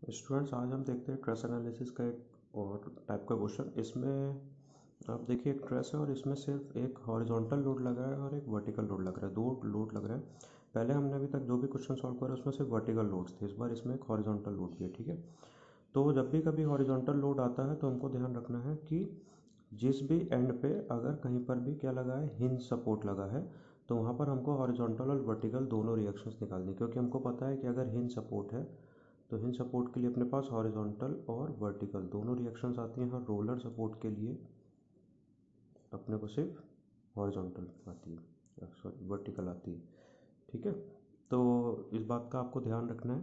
Students, आज हम देखते हैं ट्रेस एनालिसिस का एक और टाइप का क्वेश्चन। इसमें आप देखिए एक ट्रेस है और इसमें सिर्फ एक हॉरिजॉन्टल लोड लगा है और एक वर्टिकल लोड लग रहा है, दो लोड लग रहे हैं। पहले हमने अभी तक जो भी क्वेश्चन सॉल्व करा उसमें सिर्फ वर्टिकल लोड्स थे, इस बार इसमें एक हॉरिजॉन्टल लोड भी है। ठीक है, तो जब भी कभी हॉरिजॉन्टल लोड आता है तो हमको ध्यान रखना है कि जिस भी एंड पे अगर कहीं पर भी क्या लगा है, हिंज सपोर्ट लगा है, तो वहाँ पर हमको हॉरिजॉन्टल और वर्टिकल दोनों रिएक्शंस निकालनी, क्योंकि हमको पता है कि अगर हिंज सपोर्ट है तो हिंज सपोर्ट के लिए अपने पास हॉरिजॉन्टल और वर्टिकल दोनों रिएक्शंस आती हैं, और रोलर सपोर्ट के लिए अपने को सिर्फ हॉरिजॉन्टल आती है, सॉरी वर्टिकल आती है। ठीक है, तो इस बात का आपको ध्यान रखना है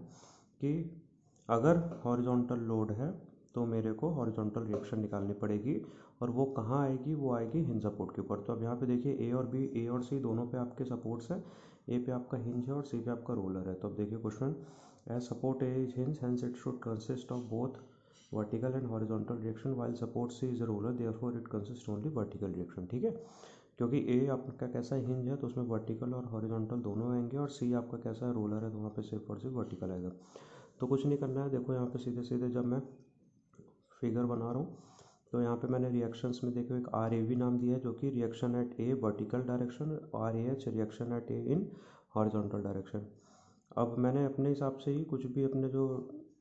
कि अगर हॉरिजॉन्टल लोड है तो मेरे को हॉरिजॉन्टल रिएक्शन निकालनी पड़ेगी, और वो कहाँ आएगी, वो आएगी हिंज सपोर्ट के ऊपर। तो अब यहाँ पे देखिए ए और बी, ए और सी दोनों पे आपके सपोर्ट्स हैं। ए पे आपका हिंज है और सी पे आपका रोलर है। तो अब देखिए question, as support A is hinge hence it should consist of both vertical and horizontal reaction while support C is a roller therefore it consist only vertical reaction. ठीक है, क्योंकि ए आपका कैसा हिंज है तो उसमें वर्टिकल और हॉरिजॉन्टल दोनों आएंगे, और सी आपका कैसा है, रोलर है, तो वहाँ पे सिर्फ और सिर्फ वर्टिकल आएगा। तो कुछ नहीं करना है, देखो यहाँ पे सीधे सीधे जब मैं फिगर बना रहा हूँ तो यहाँ पे मैंने रिएक्शंस में देखो एक आर ए वी नाम दिया है, जो कि reaction at A vertical direction, R A H reaction at A in horizontal direction. अब मैंने अपने हिसाब से ही कुछ भी अपने जो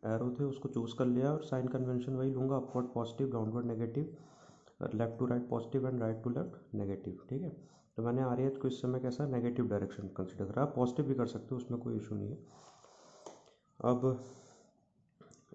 एरो थे उसको चूज़ कर लिया, और साइन कन्वेंशन वही लूँगा, upward positive, downward negative, left to right positive and right to left negative. ठीक है, तो मैंने आर ए एच को इस समय कैसा नेगेटिव डायरेक्शन कंसिडर करा, पॉजिटिव भी कर सकते हो, उसमें कोई इशू नहीं है। अब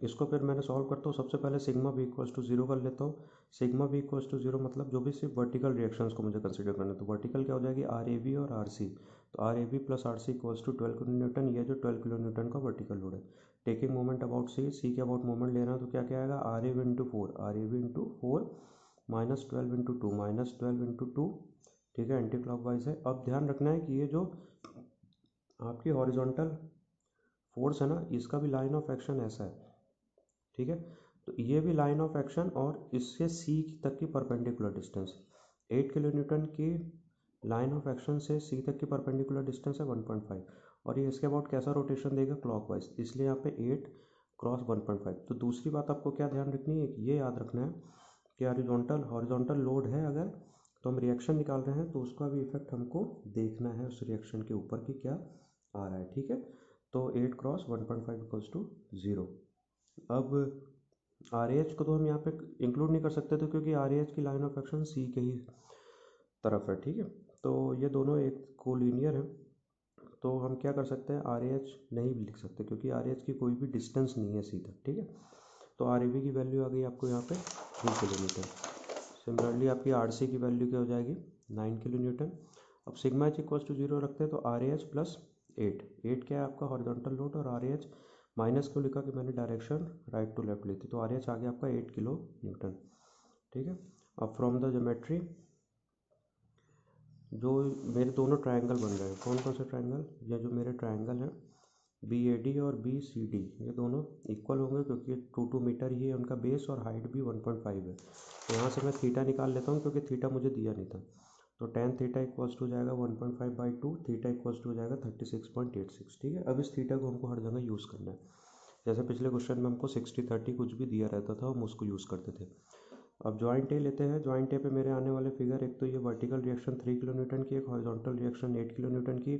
इसको फिर मैंने सॉल्व करता हूँ। सबसे पहले sigma B equals to zero कर लेता हूँ। Sigma B equals to zero मतलब जो भी सिर्फ वर्टिकल रिएक्शंस को मुझे कंसीडर करना है, तो वर्टिकल क्या हो जाएगी, आर ए बी और आर सी। तो R A B plus R C equals to 12 kilo newton, ये जो 12 किलो न्यूटन का वर्टिकल लोड है। Taking moment about C, C के अबाउट मोमेंट ले रहा है, तो क्या क्या आएगा, R A V into four, R A V into four minus 12 into two, minus 12 into two. ठीक है, एंटी क्लॉकवाइज है। अब ध्यान रखना है कि ये जो आपकी हॉरिजॉन्टल फोर्स है ना, इसका भी लाइन ऑफ एक्शन ऐसा है। ठीक है, तो ये भी लाइन ऑफ एक्शन और इससे सी तक की परपेंडिकुलर डिस्टेंस 8 किलो न्यूटन की लाइन ऑफ एक्शन से सी तक की परपेंडिकुलर डिस्टेंस है 1.5, और ये इसके अबाउट कैसा रोटेशन देगा, क्लॉकवाइज, इसलिए यहाँ पे 8 क्रॉस 1.5। तो दूसरी बात आपको क्या ध्यान रखनी है, ये याद रखना है कि हॉरिजॉन्टल हॉरिजॉन्टल लोड है अगर, तो हम रिएक्शन निकाल रहे हैं तो उसका भी इफेक्ट हमको देखना है उस रिएक्शन के ऊपर कि क्या आ रहा है। ठीक है, तो 8 क्रॉस 1.5 इक्वल्स टू 0। अब आर एच को तो हम यहाँ पे इंक्लूड नहीं कर सकते थे, क्योंकि आर एच की लाइन ऑफ एक्शन सी के ही तरफ है। ठीक है, तो ये दोनों एक कोलिनियर है, तो हम क्या कर सकते हैं, आर एच नहीं भी लिख सकते, क्योंकि आर एच की कोई भी डिस्टेंस नहीं है सी तक। ठीक है, तो आर ए बी की वैल्यू आ गई आपको यहाँ पे 3 किलो न्यूटन। सिमिलरली आपकी आर सी की वैल्यू क्या हो जाएगी, 9 किलो न्यूटन। अब sigma H equals to zero रखते हैं, तो आर ए एच प्लस 8 क्या है आपका हॉरिजॉन्टल लोड, और आर ए एच माइनस क्यों लिखा कि मैंने डायरेक्शन राइट टू लेफ्ट ली थी, तो आर एच आ गया आपका 8 किलो न्यूटन। ठीक है, अब फ्रॉम द ज्योमेट्री जो मेरे दोनों ट्रायंगल बन रहे हैं, कौन कौन से ट्रायंगल, ये जो मेरे ट्रायंगल हैं बी ए डी और बी सी डी, ये दोनों इक्वल होंगे, क्योंकि 2 मीटर ही है उनका बेस, और हाइट भी 1.5 है। तो यहाँ से मैं थीटा निकाल लेता हूँ, क्योंकि थीटा मुझे दिया नहीं था। तो टेन थीटा इक्वल्स टू हो जाएगा 1.5/2, थीटा इक्वल्स टू हो जाएगा 36.86। ठीक है, अब इस थीटा को हमको हर जगह यूज़ करना है। जैसे पिछले क्वेश्चन में हमको 60/30 कुछ भी दिया रहता था, हम उसको यूज़ करते थे। अब जॉइंट ए लेते हैं। जॉइंट ए पे मेरे आने वाले फिगर, एक तो ये वर्टिकल रिएक्शन 3 किलो न्यूटन की, एक हॉरिजॉन्टल रिएक्शन 8 किलो न्यूटन की,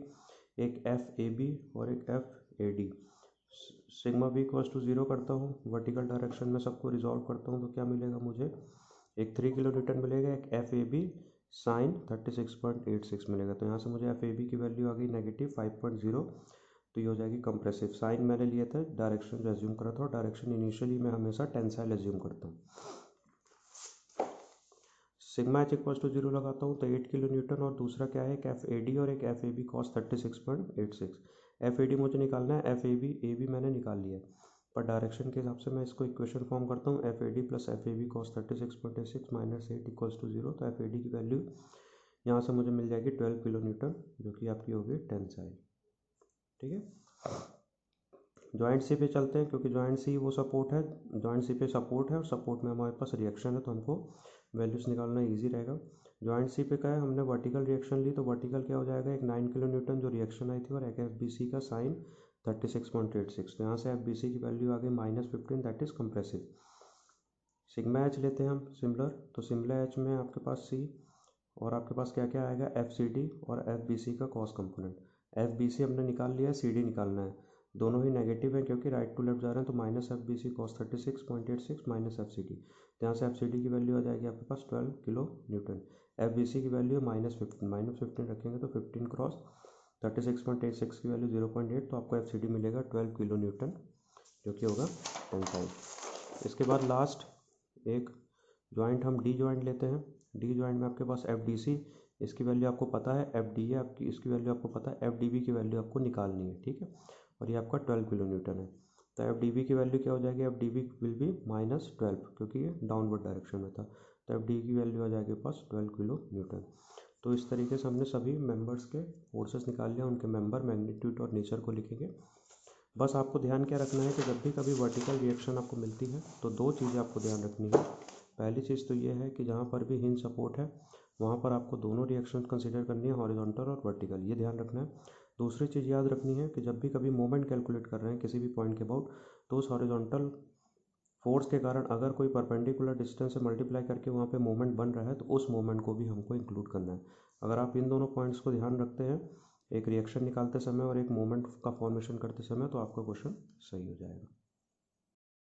एक एफ ए बी और एक F A D. Sigma B equals to zero करता हूँ, वर्टिकल डायरेक्शन में सबको रिजॉल्व करता हूँ, तो क्या मिलेगा मुझे, एक 3 किलो न्यूटन मिलेगा, एक एफ ए बी साइन 36.86 मिलेगा। तो यहाँ से मुझे एफ ए बी की वैल्यू आ गई -5.0, तो ये हो जाएगी कंप्रेसिव। साइन मैंने लिया था डायरेक्शन जो एज्यूम करा था, और डायरेक्शन इनिशियली मैं हमेशा टेंसाइल एज्यूम करता हूँ। Sigma H equals to zero लगाता हूँ, तो 8 किलो न्यूटन, और दूसरा क्या है, एक एफ ए डी और एक F A B cos 36.86। F A D मुझे निकालना है, एफ ए बी मैंने निकाल लिया है, पर डायरेक्शन के हिसाब से मैं इसको इक्वेशन फॉर्म करता हूँ, F A D plus F A B cos 36.86 minus 8 equals to zero. तो एफ ए डी की वैल्यू यहाँ से मुझे मिल जाएगी 12 किलो न्यूटन, जो कि आपकी होगी टेंसाइल। ठीक है, जॉइंट सी पे चलते हैं, क्योंकि जॉइंट सी वो सपोर्ट है, जॉइंट सी पे सपोर्ट है, और सपोर्ट में हमारे पास रिएक्शन है, तो हमको वैल्यूज निकालना इजी रहेगा। जॉइंट सी पे क्या है, हमने वर्टिकल रिएक्शन ली, तो वर्टिकल क्या हो जाएगा, एक 9 किलो न्यूटन जो रिएक्शन आई थी, और एक एफ बी सी का साइन 36.86। तो यहाँ से एफ बी सी की वैल्यू आ गई -15, that is compressive. Sigma H लेते हैं हम सिमिलर, तो सिमिलर एच में आपके पास सी और आपके पास क्या क्या आएगा, एफ सी डी और एफ बी सी का cos component. F B C हमने निकाल लिया है, सी डी निकालना है, दोनों ही नेगेटिव हैं क्योंकि राइट टू लेफ्ट जा रहे हैं, तो minus F B C cos 36.86 minus F C D. तो यहाँ से एफ सी डी की वैल्यू आ जाएगी आपके पास 12 kilo newton. F B C की वैल्यू -15 रखेंगे तो 15 क्रॉस 36.86 की वैल्यू 0.8, तो आपको एफ सी डी मिलेगा 12 किलो न्यूटन, जो कि होगा टेंसाइल। इसके बाद लास्ट एक जॉइंट हम डी जॉइंट लेते हैं। डी जॉइंट में आपके पास एफ डी सी, इसकी वैल्यू आपको पता है, एफ डी है आपकी, इसकी वैल्यू आपको पता है, एफ डी बी की वैल्यू आपको निकालनी है, ठीक है। और ये आपका 12 किलो न्यूटन है। तो एफ डी बी की वैल्यू क्या हो जाएगी, F D B will be -12 क्योंकि ये डाउनवर्ड डायरेक्शन में था। तो एफ डी की वैल्यू आ जाएगी पास 12 किलो न्यूटन। तो इस तरीके से हमने सभी मेंबर्स के फोर्सेस निकाल लिया, उनके मेंबर, मैग्नीट्यूड और नेचर को लिखेंगे। बस आपको ध्यान क्या रखना है कि जब भी कभी वर्टिकल रिएक्शन आपको मिलती है तो दो चीज़ें आपको ध्यान रखनी है। पहली चीज़ तो ये है कि जहाँ पर भी हिंज सपोर्ट है वहाँ पर आपको दोनों रिएक्शन कंसीडर करनी है, हॉरिजॉन्टल और वर्टिकल, ये ध्यान रखना है। दूसरी चीज़ याद रखनी है कि जब भी कभी मोमेंट कैलकुलेट कर रहे हैं किसी भी पॉइंट के अबाउट, तो उस हॉरिजॉन्टल फोर्स के कारण अगर कोई परपेंडिकुलर डिस्टेंस से मल्टीप्लाई करके वहाँ पे मोमेंट बन रहा है तो उस मोमेंट को भी हमको इंक्लूड करना है। अगर आप इन दोनों पॉइंट्स को ध्यान रखते हैं एक रिएक्शन निकालते समय और एक मोमेंट का फॉर्मेशन करते समय, तो आपका क्वेश्चन सही हो जाएगा।